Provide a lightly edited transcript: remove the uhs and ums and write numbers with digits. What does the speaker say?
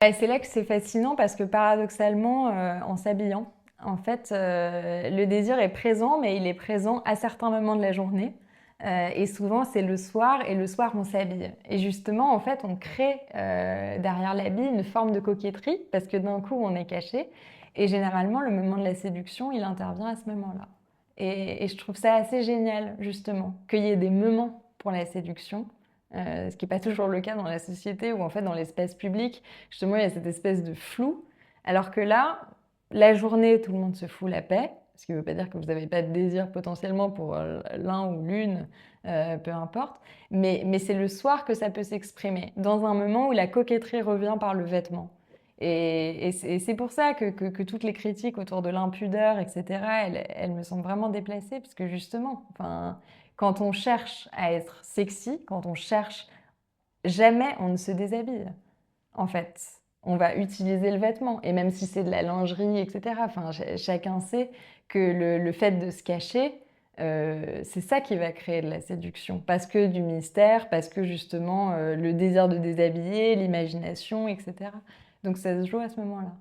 Et c'est là que c'est fascinant parce que paradoxalement, en s'habillant, en fait, le désir est présent, mais il est présent à certains moments de la journée. Et souvent, c'est le soir, et le soir, on s'habille. Et justement, en fait, on crée derrière l'habit une forme de coquetterie parce que d'un coup, on est caché. Et généralement, le moment de la séduction, il intervient à ce moment-là. Et je trouve ça assez génial, justement, qu'il y ait des moments pour la séduction ce qui n'est pas toujours le cas dans la société ou en fait dans l'espace public. Justement, il y a cette espèce de flou. Alors que là, la journée, tout le monde se fout la paix, ce qui ne veut pas dire que vous n'avez pas de désir potentiellement pour l'un ou l'une, peu importe. Mais c'est le soir que ça peut s'exprimer, dans un moment où la coquetterie revient par le vêtement. Et c'est pour ça que toutes les critiques autour de l'impudeur, etc., elles me semblent vraiment déplacées, parce que justement, enfin, quand on cherche à être sexy, quand on cherche, jamais on ne se déshabille, en fait. On va utiliser le vêtement, et même si c'est de la lingerie, etc., enfin, chacun sait que le fait de se cacher, c'est ça qui va créer de la séduction. Parce que du mystère, parce que justement le désir de déshabiller, l'imagination, etc. Donc ça se joue à ce moment-là.